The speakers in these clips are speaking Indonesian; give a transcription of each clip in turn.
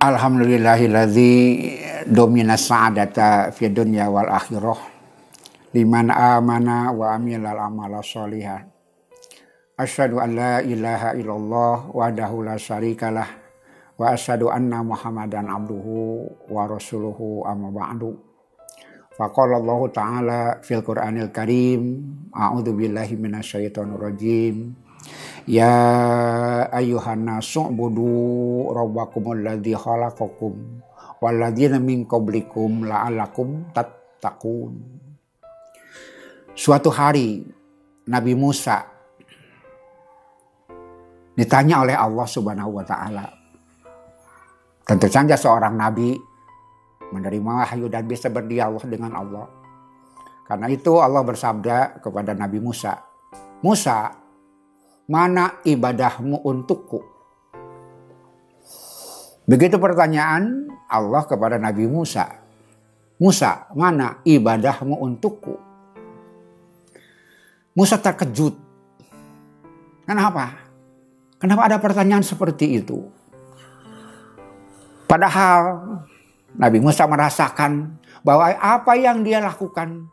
Alhamdulillahilladzi domina sa'adata fid dunya wal akhirah liman amana wa amilal amala sholihan. Asyhadu an la ilaha illallah wahdahu la syarikalah wa asyhadu anna Muhammadan abduhu wa rasuluhu amma ba'du. Faqala Allah Ta'ala fil Qur'anil Karim, a'udzu billahi minasyaitonir rajim. Ya ayyuhan nasu ubudu rabbakumul ladzi khalaqakum walladzina min qablikum la'allakum tattaqun. Suatu hari Nabi Musa ditanya oleh Allah Subhanahu wa taala. Tentu saja seorang nabi menerima wahyu dan bisa berdialog dengan Allah. Karena itu Allah bersabda kepada Nabi Musa, "Musa, mana ibadahmu untukku?" Begitu pertanyaan Allah kepada Nabi Musa. "Musa, mana ibadahmu untukku?" Musa terkejut. Kenapa? Kenapa ada pertanyaan seperti itu? Padahal Nabi Musa merasakan bahwa apa yang dia lakukan,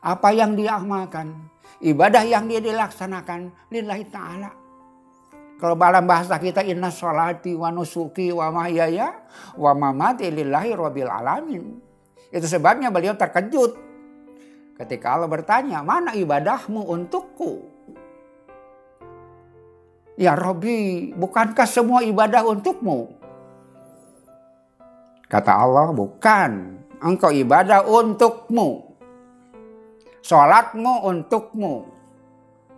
apa yang dia amalkan, ibadah yang dia dilaksanakan lillahi ta'ala. Kalau dalam bahasa kita, inna sholati wa nusuki wa mahyaya wa mamati lillahi rabbil alamin. Itu sebabnya beliau terkejut ketika Allah bertanya, "Mana ibadahmu untukku?" "Ya Rabbi, bukankah semua ibadah untukmu?" Kata Allah, "Bukan, engkau ibadah untukmu. Sholatmu untukmu.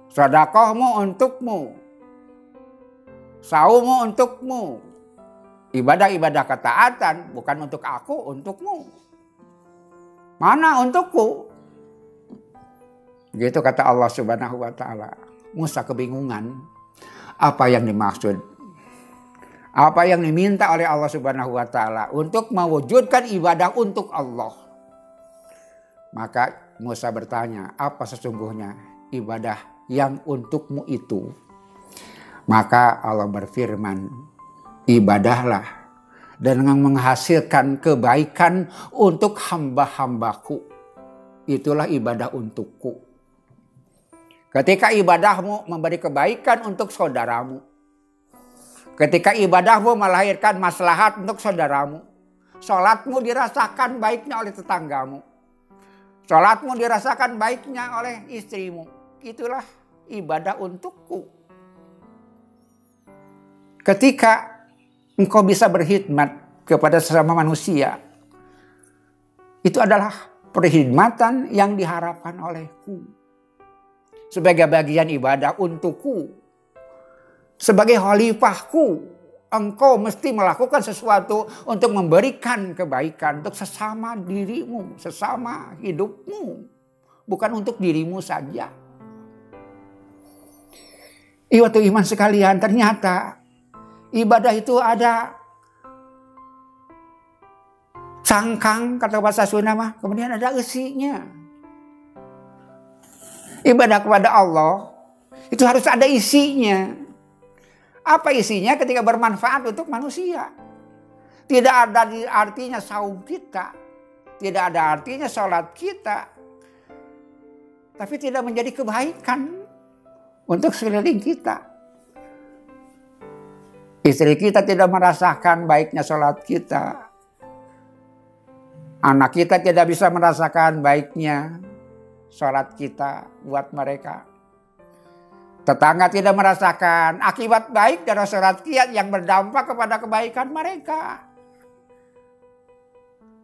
Sedekahmu untukmu. Saummu untukmu. Ibadah-ibadah ketaatan bukan untuk aku, untukmu. Mana untukku?" Gitu kata Allah Subhanahu wa taala. Musa kebingungan apa yang dimaksud. Apa yang diminta oleh Allah Subhanahu wa taala untuk mewujudkan ibadah untuk Allah. Maka Musa bertanya, "Apa sesungguhnya ibadah yang untukmu itu?" Maka Allah berfirman, "Ibadahlah dan menghasilkan kebaikan untuk hamba-hambaku. Itulah ibadah untukku." Ketika ibadahmu memberi kebaikan untuk saudaramu, ketika ibadahmu melahirkan maslahat untuk saudaramu, sholatmu dirasakan baiknya oleh tetanggamu, sholatmu dirasakan baiknya oleh istrimu, itulah ibadah untukku. Ketika engkau bisa berkhidmat kepada sesama manusia, itu adalah perkhidmatan yang diharapkan olehku. Sebagai bagian ibadah untukku, sebagai khalifahku, engkau mesti melakukan sesuatu untuk memberikan kebaikan untuk sesama dirimu, sesama hidupmu, bukan untuk dirimu saja. Ikhwatul iman sekalian, ternyata ibadah itu ada cangkang, kata bahasa Sunda mah, kemudian ada isinya. Ibadah kepada Allah itu harus ada isinya. Apa isinya? Ketika bermanfaat untuk manusia. Tidak ada artinya saum kita, tidak ada artinya sholat kita, tapi tidak menjadi kebaikan untuk sekeliling kita. Istri kita tidak merasakan baiknya sholat kita. Anak kita tidak bisa merasakan baiknya sholat kita buat mereka. Tetangga tidak merasakan akibat baik dari sholat kita yang berdampak kepada kebaikan mereka.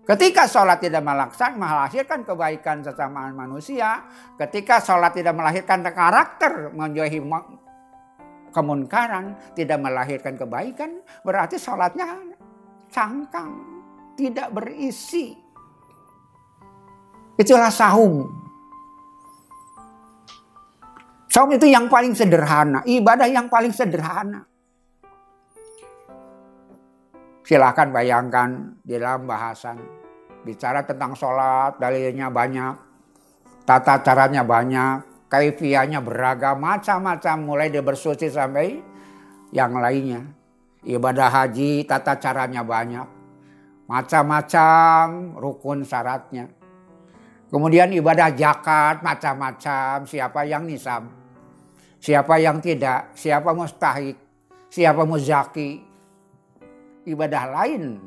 Ketika sholat tidak melahirkan kebaikan sesama manusia, ketika sholat tidak melahirkan karakter, menjauhi kemunkaran, tidak melahirkan kebaikan, berarti sholatnya cangkang, tidak berisi. Itulah saum. Saum itu yang paling sederhana, ibadah yang paling sederhana. Silakan bayangkan di dalam bahasan bicara tentang sholat, dalilnya banyak, tata caranya banyak, kaifiahnya beragam, macam-macam, mulai dari bersuci sampai yang lainnya. Ibadah haji tata caranya banyak. Macam-macam rukun syaratnya. Kemudian ibadah zakat macam-macam. Siapa yang nisab, siapa yang tidak, siapa mustahik, siapa muzaki. Ibadah lain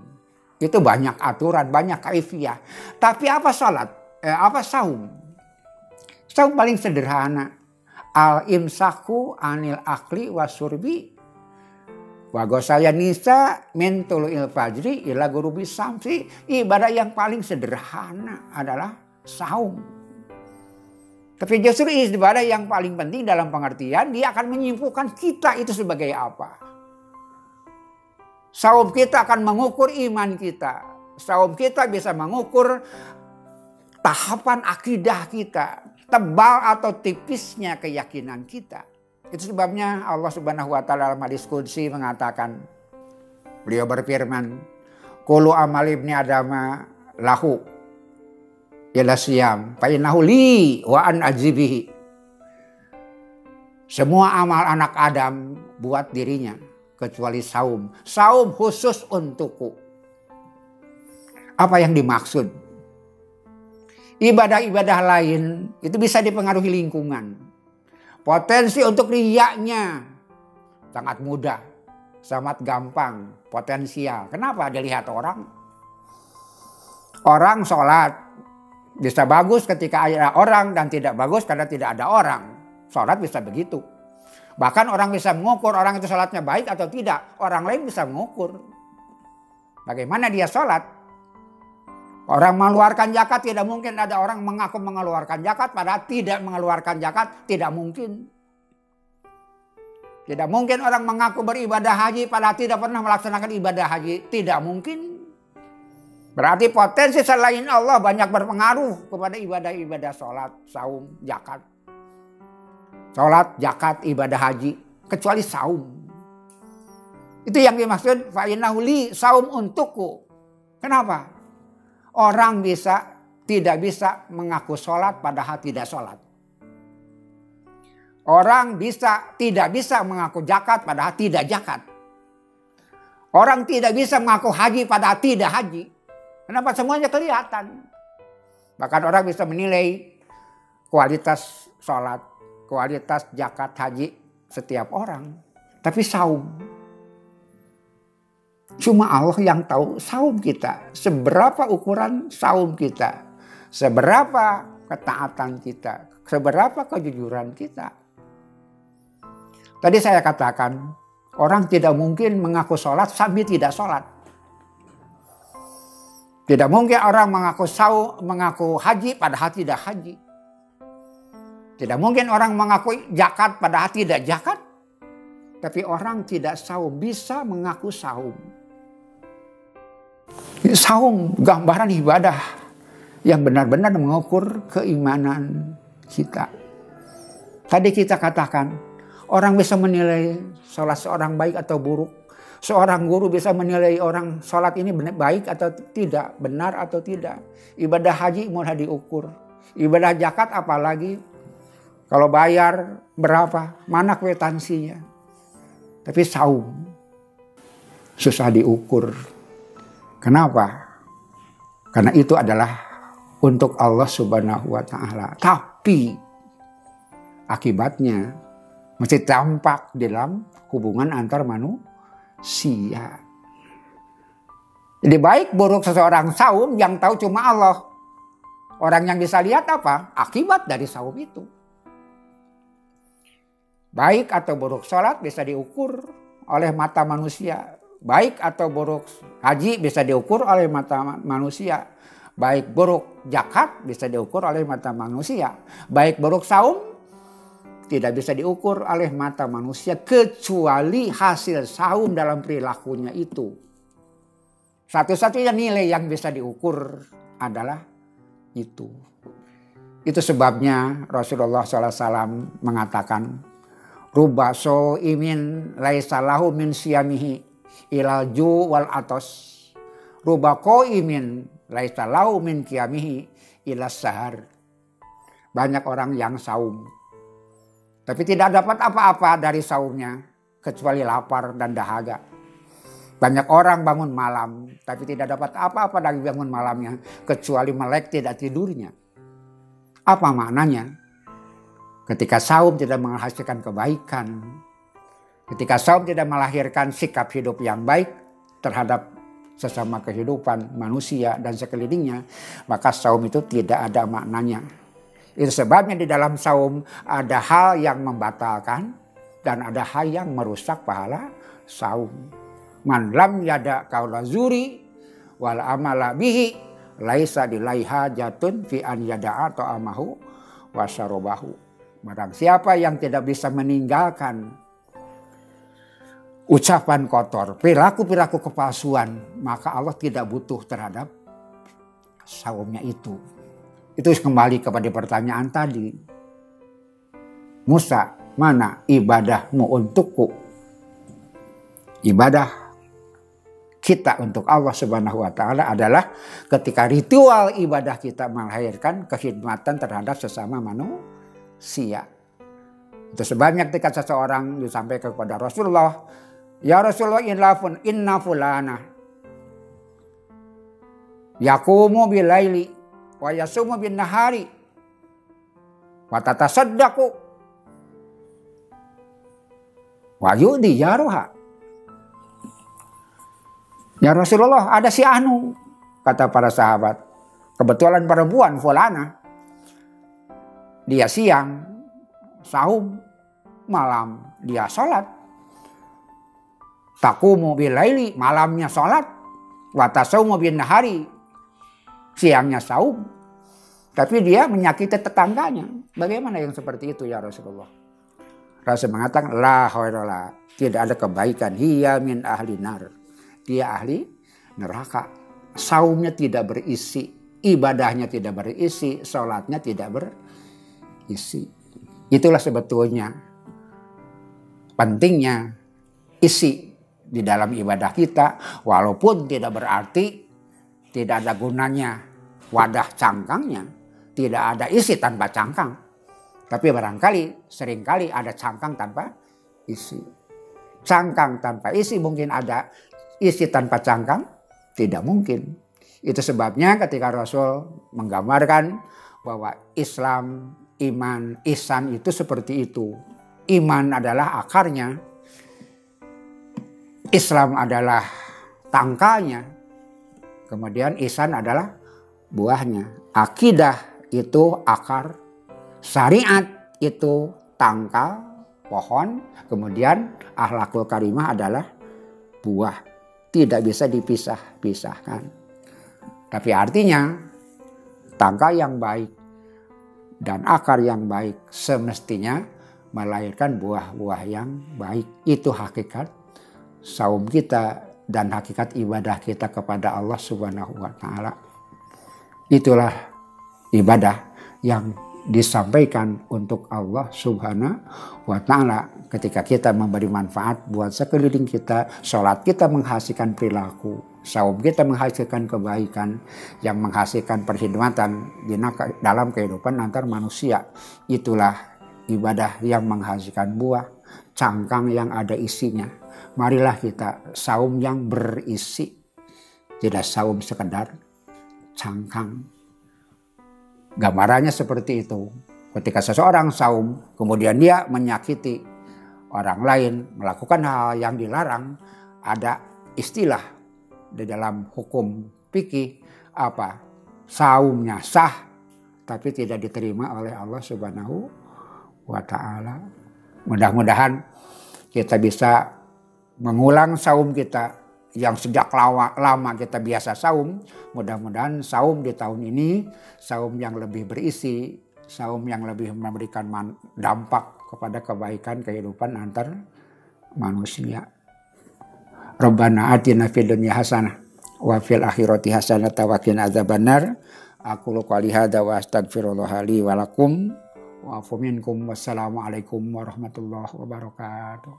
itu banyak aturan, banyak kaifiyah. Tapi apa salat? Apa saum? Saum paling sederhana. Al-imsaku anil akli wasurbi wa ghosaya nisa min tulu'il fajri ila ghurubi samsi. Ibadah yang paling sederhana adalah saum. Tapi justru ibadah yang paling penting dalam pengertian dia akan menyimpulkan kita itu sebagai apa. Saum kita akan mengukur iman kita. Saum kita bisa mengukur tahapan akidah kita. Tebal atau tipisnya keyakinan kita. Itu sebabnya Allah Subhanahu wa taala dalam hadis qudsi mengatakan, beliau berfirman, "Kullu amal ibni adama lahu illa siyam, fa innahu li wa an ajibihi." Semua amal anak Adam buat dirinya kecuali saum. Saum khusus untukku. Apa yang dimaksud? Ibadah-ibadah lain itu bisa dipengaruhi lingkungan. Potensi untuk riyaknya sangat mudah, sangat gampang, potensial. Kenapa? Dilihat orang. Orang sholat bisa bagus ketika ada orang dan tidak bagus karena tidak ada orang. Sholat bisa begitu. Bahkan orang bisa mengukur orang itu sholatnya baik atau tidak. Orang lain bisa mengukur bagaimana dia sholat. Orang mengeluarkan zakat tidak mungkin ada orang mengaku mengeluarkan zakat padahal tidak mengeluarkan zakat, tidak mungkin. Tidak mungkin orang mengaku beribadah haji padahal tidak pernah melaksanakan ibadah haji, tidak mungkin. Berarti potensi selain Allah banyak berpengaruh kepada ibadah-ibadah sholat, saum, zakat. Sholat, zakat, ibadah haji, kecuali saum. Itu yang dimaksud fa innahu li, saum untukku. Kenapa? Orang tidak bisa mengaku sholat padahal tidak sholat. Orang tidak bisa mengaku zakat padahal tidak zakat. Orang tidak bisa mengaku haji padahal tidak haji. Kenapa? Semuanya kelihatan. Bahkan orang bisa menilai kualitas sholat, kualitas zakat, haji setiap orang. Tapi saum, cuma Allah yang tahu saum kita. Seberapa ukuran saum kita. Seberapa ketaatan kita. Seberapa kejujuran kita. Tadi saya katakan, orang tidak mungkin mengaku sholat sambil tidak sholat. Tidak mungkin orang mengaku haji padahal tidak haji. Tidak mungkin orang mengaku zakat padahal tidak zakat. Tapi orang tidak saum bisa mengaku saum. Saum gambaran ibadah yang benar-benar mengukur keimanan kita. Tadi kita katakan orang bisa menilai sholat seorang baik atau buruk. Seorang guru bisa menilai orang sholat ini baik atau tidak, benar atau tidak. Ibadah haji mudah diukur. Ibadah zakat apalagi. Kalau bayar berapa, mana kwitansinya. Tapi saum susah diukur. Kenapa? Karena itu adalah untuk Allah Subhanahu wa taala. Tapi akibatnya mesti tampak dalam hubungan antar manusia. Jadi baik buruk seseorang saum yang tahu cuma Allah. Orang yang bisa lihat apa? Akibat dari saum itu. Baik atau buruk sholat bisa diukur oleh mata manusia. Baik atau buruk haji bisa diukur oleh mata manusia. Baik buruk zakat bisa diukur oleh mata manusia. Baik buruk saum tidak bisa diukur oleh mata manusia kecuali hasil saum dalam perilakunya itu. Satu-satunya nilai yang bisa diukur adalah itu. Itu sebabnya Rasulullah SAW mengatakan, "Ruba imin laisa lahu min siyamihi ilal ju wal atos. Ruba imin laisa lahu min qiyamihi ilas sahar." Banyak orang yang saum, tapi tidak dapat apa-apa dari saumnya kecuali lapar dan dahaga. Banyak orang bangun malam tapi tidak dapat apa-apa dari bangun malamnya kecuali melek tidak tidurnya. Apa maknanya? Ketika saum tidak menghasilkan kebaikan, ketika saum tidak melahirkan sikap hidup yang baik terhadap sesama kehidupan manusia dan sekelilingnya, maka saum itu tidak ada maknanya. Itu sebabnya di dalam saum ada hal yang membatalkan dan ada hal yang merusak pahala saum. Man lam yada qaula zuri wal amala bihi laisa dilaiha jatun fi an yada'a ta'amahu wa syarabahu. Barang siapa yang tidak bisa meninggalkan ucapan kotor, perilaku-perilaku kepalsuan, maka Allah tidak butuh terhadap saumnya itu. Itu kembali kepada pertanyaan tadi. Musa, mana ibadahmu untukku? Ibadah kita untuk Allah Subhanahu wa taala adalah ketika ritual ibadah kita melahirkan kekhidmatan terhadap sesama manusia. Itu sebabnya ketika seseorang disampaikan kepada Rasulullah, ya Rasulullah inna fulana yaqumu bilaili wa yasumu bin nahari wa tatasaddaqu wa yudi jaruha. Ya Rasulullah, ada si anu, kata para sahabat, kebetulan perempuan fulana, dia siang saum, malam dia sholat. Taqumu bilaili, malamnya sholat. Wa tasaumu bin nahari, siangnya saum. Tapi dia menyakiti tetangganya. Bagaimana yang seperti itu ya Rasulullah? Rasul mengatakan la khairala, tidak ada kebaikan, hiya min ahli nar, dia ahli neraka. Saumnya tidak berisi, ibadahnya tidak berisi, sholatnya tidak berisi. Itulah sebetulnya pentingnya isi di dalam ibadah kita, walaupun tidak berarti tidak ada gunanya wadah cangkangnya, tidak ada isi tanpa cangkang. Tapi barangkali seringkali ada cangkang tanpa isi. Cangkang tanpa isi mungkin ada, isi tanpa cangkang tidak mungkin. Itu sebabnya ketika Rasul menggambarkan bahwa Islam, iman, ihsan itu seperti itu. Iman adalah akarnya, Islam adalah tangkalnya, kemudian ihsan adalah buahnya. Akidah itu akar, syariat itu tangkal, pohon, kemudian akhlakul karimah adalah buah. Tidak bisa dipisah-pisahkan. Tapi artinya tangkal yang baik dan akar yang baik semestinya melahirkan buah-buah yang baik. Itu hakikat saum kita dan hakikat ibadah kita kepada Allah Subhanahu wa taala. Itulah ibadah yang disampaikan untuk Allah Subhanahu wa taala. Ketika kita memberi manfaat buat sekeliling kita, sholat kita menghasilkan perilaku, saum kita menghasilkan kebaikan yang menghasilkan perkhidmatan dalam kehidupan antar manusia. Itulah ibadah yang menghasilkan buah, cangkang yang ada isinya. Marilah kita saum yang berisi, tidak saum sekedar cangkang. Gambarannya seperti itu. Ketika seseorang saum, kemudian dia menyakiti orang lain, melakukan hal yang dilarang, ada istilah di dalam hukum fikih apa? Saumnya sah, tapi tidak diterima oleh Allah Subhanahu wa taala. Mudah-mudahan kita bisa mengulang saum kita yang sejak lama kita biasa saum. Mudah-mudahan saum di tahun ini saum yang lebih berisi, saum yang lebih memberikan dampak kepada kebaikan kehidupan antar manusia. Rabbana atina fid dunya hasanah wa fil akhirati hasanah wa qina adzabannar. Aqulu qouli hadza wa astaghfirullaha li wa lakum wa afu minkum. Wassalamu alaikum warahmatullahi wabarakatuh.